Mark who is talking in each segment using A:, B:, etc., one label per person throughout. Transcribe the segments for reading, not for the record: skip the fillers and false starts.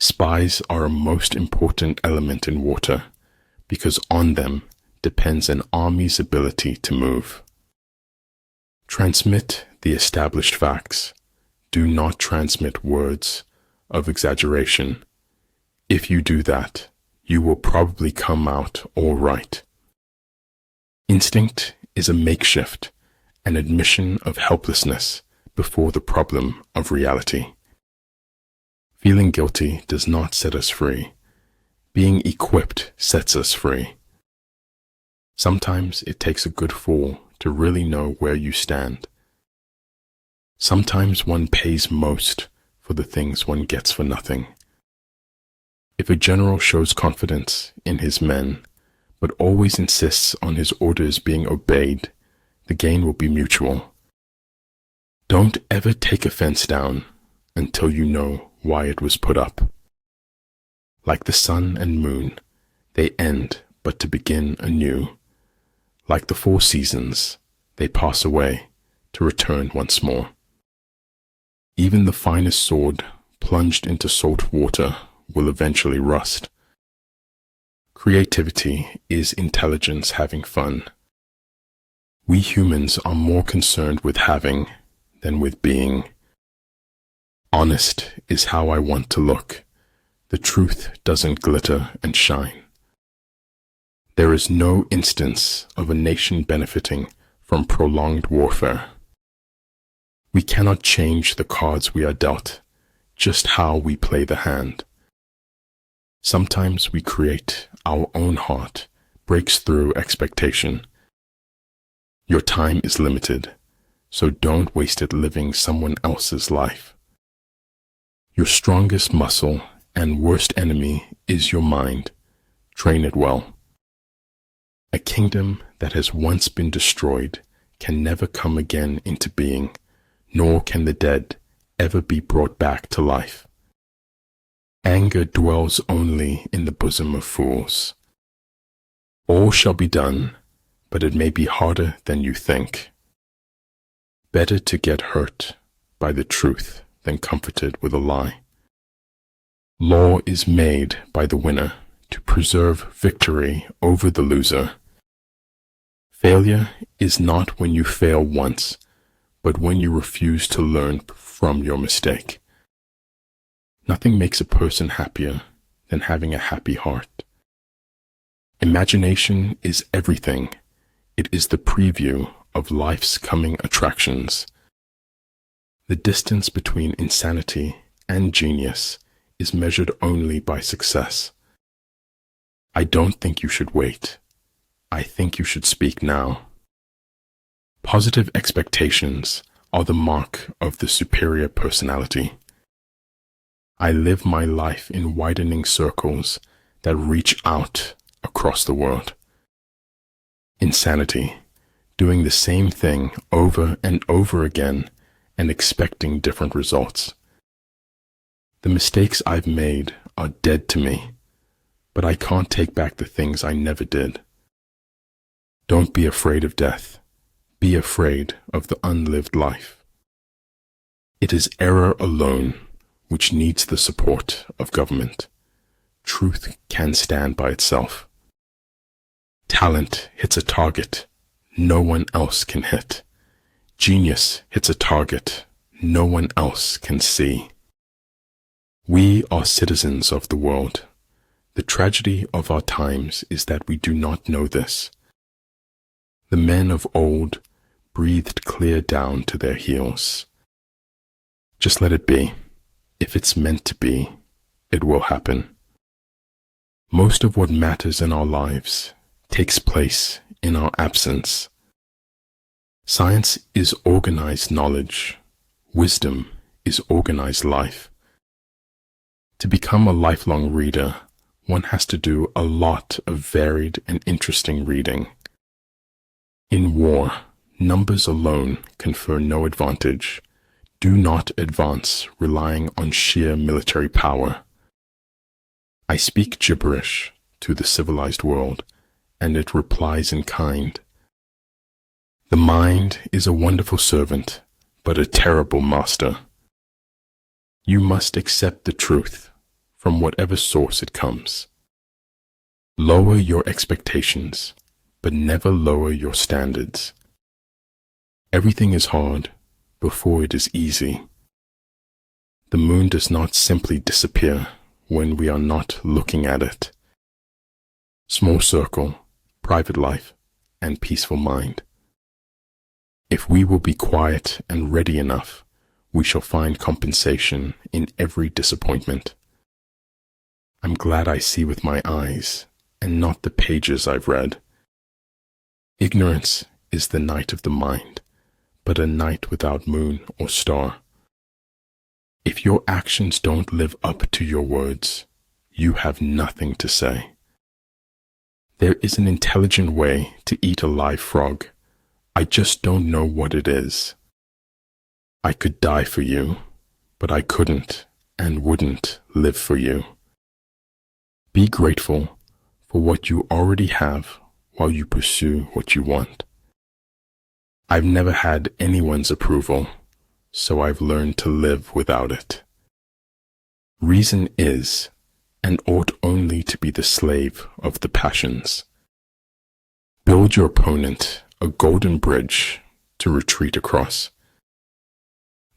A: Spies are a most important element in water because on them depends an army's ability to move. Transmit the established facts. Do not transmit words of exaggeration. If you do that, you will probably come out all right. Instinct is a makeshift, an admission of helplessness before the problem of reality. Feeling guilty does not set us free. Being equipped sets us free. Sometimes it takes a good fall to really know where you stand. Sometimes one pays most for the things one gets for nothing. If a general shows confidence in his men, but always insists on his orders being obeyed, the gain will be mutual. Don't ever take a fence down until you know why it was put up. Like the sun and moon, they end but to begin anew. Like the 4 seasons, they pass away to return once more. Even the finest sword plunged into salt water will eventually rust. Creativity is intelligence having fun. We humans are more concerned with having than with being. Honest is how I want to look. The truth doesn't glitter and shine. There is no instance of a nation benefiting from prolonged warfare. We cannot change the cards we are dealt, just how we play the hand. Sometimes we create our own heart, breaks through expectation. Your time is limited, so don't waste it living someone else's life. Your strongest muscle and worst enemy is your mind. Train it well. A kingdom that has once been destroyed can never come again into being, nor can the dead ever be brought back to life. Anger dwells only in the bosom of fools. All shall be done, but it may be harder than you think. Better to get hurt by the truth than comforted with a lie. Law is made by the winner to preserve victory over the loser. Failure is not when you fail once, but when you refuse to learn from your mistake. Nothing makes a person happier than having a happy heart. Imagination is everything. It is the preview of life's coming attractions. The distance between insanity and genius is measured only by success. I don't think you should wait. I think you should speak now. Positive expectations are the mark of the superior personality. I live my life in widening circles that reach out across the world. Insanity, doing the same thing over and over again and expecting different results. The mistakes I've made are dead to me, but I can't take back the things I never did. Don't be afraid of death. Be afraid of the unlived life. It is error alone which needs the support of government. Truth can stand by itself. Talent hits a target no one else can hit. Genius hits a target no one else can see. We are citizens of the world. The tragedy of our times is that we do not know this. The men of old breathed clear down to their heels. Just let it be. If it's meant to be, it will happen. Most of what matters in our lives takes place in our absence. Science is organized knowledge. Wisdom is organized life. To become a lifelong reader, one has to do a lot of varied and interesting reading. In war, numbers alone confer no advantage. Do not advance relying on sheer military power. I speak gibberish to the civilized world, and it replies in kind. The mind is a wonderful servant, but a terrible master. You must accept the truth, from whatever source it comes. Lower your expectations, but never lower your standards. Everything is hard before it is easy. The moon does not simply disappear when we are not looking at it. Small circle, private life, and peaceful mind. If we will be quiet and ready enough, we shall find compensation in every disappointment. I'm glad I see with my eyes and not the pages I've read. Ignorance is the night of the mind, but a night without moon or star. If your actions don't live up to your words, you have nothing to say. There is an intelligent way to eat a live frog. I just don't know what it is. I could die for you, but I couldn't and wouldn't live for you. Be grateful for what you already have while you pursue what you want. I've never had anyone's approval, so I've learned to live without it. Reason is and ought only to be the slave of the passions. Build your opponent a golden bridge to retreat across.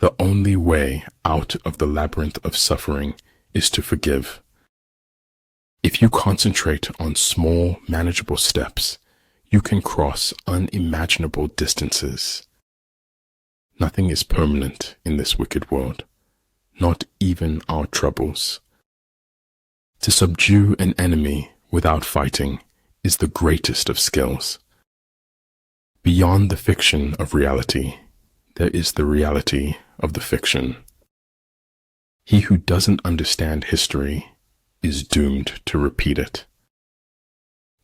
A: The only way out of the labyrinth of suffering is to forgive. If you concentrate on small, manageable steps, you can cross unimaginable distances. Nothing is permanent in this wicked world, not even our troubles. To subdue an enemy without fighting is the greatest of skills. Beyond the fiction of reality, there is the reality of the fiction. He who doesn't understand history is doomed to repeat it.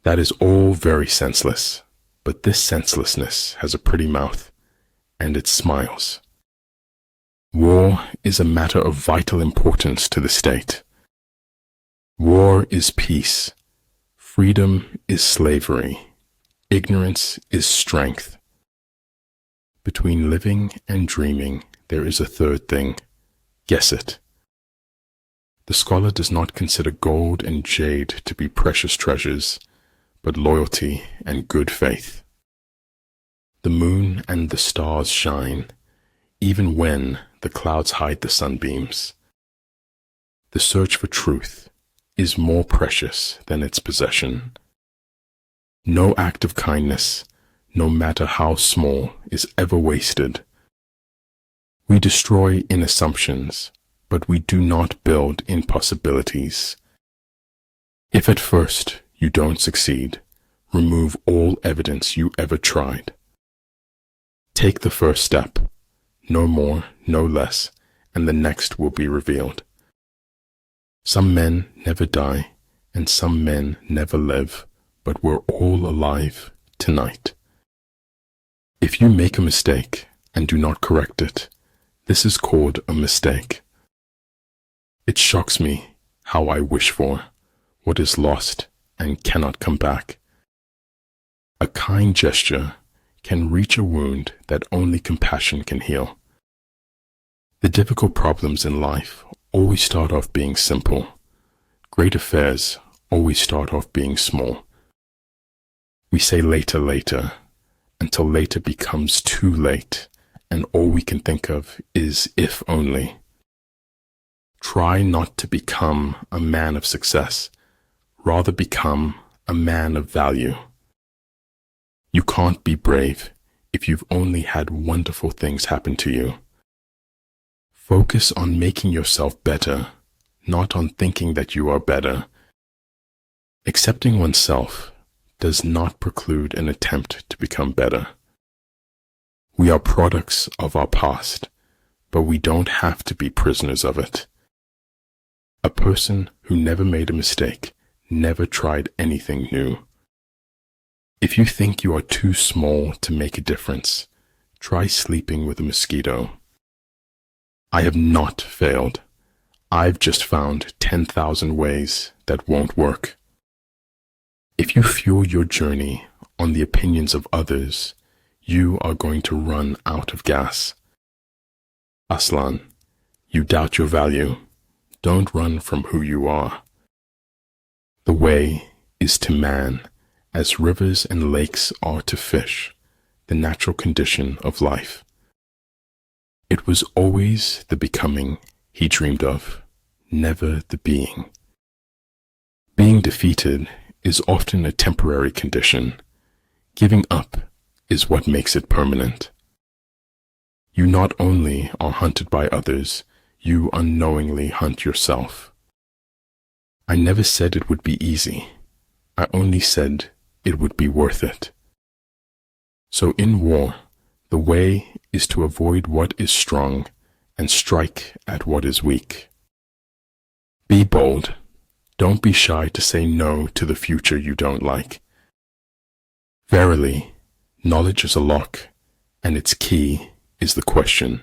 A: That is all very senseless, but this senselessness has a pretty mouth, and it smiles. War is a matter of vital importance to the state. War is peace. Freedom is slavery. Ignorance is strength. Between living and dreaming, there is a third thing. Guess it. The scholar does not consider gold and jade to be precious treasures, but loyalty and good faith. The moon and the stars shine, even when the clouds hide the sunbeams. The search for truth is more precious than its possession. No act of kindness, no matter how small, is ever wasted. We destroy in assumptions, but we do not build in possibilities. If at first you don't succeed, remove all evidence you ever tried. Take the first step, no more, no less, and the next will be revealed. Some men never die, and some men never live, but we're all alive tonight. If you make a mistake and do not correct it, this is called a mistake. It shocks me how I wish for what is lost and cannot come back. A kind gesture can reach a wound that only compassion can heal. The difficult problems in life always start off being simple. Great affairs always start off being small. We say later, later, until later becomes too late, and all we can think of is if only. Try not to become a man of success, rather become a man of value. You can't be brave if you've only had wonderful things happen to you. Focus on making yourself better, not on thinking that you are better. Accepting oneself does not preclude an attempt to become better. We are products of our past, but we don't have to be prisoners of it. A person who never made a mistake never tried anything new. If you think you are too small to make a difference, try sleeping with a mosquito. I have not failed. I've just found 10,000 ways that won't work. If you fuel your journey on the opinions of others, you are going to run out of gas. Aslan, you doubt your value. Don't run from who you are. The way is to man as rivers and lakes are to fish, the natural condition of life. It was always the becoming he dreamed of, never the being. Being defeated is often a temporary condition. Giving up is what makes it permanent. You not only are hunted by others, you unknowingly hunt yourself. I never said it would be easy. I only said it would be worth it. So in war, the way is to avoid what is strong and strike at what is weak. Be bold. Don't be shy to say no to the future you don't like. Verily, knowledge is a lock, and its key is the question,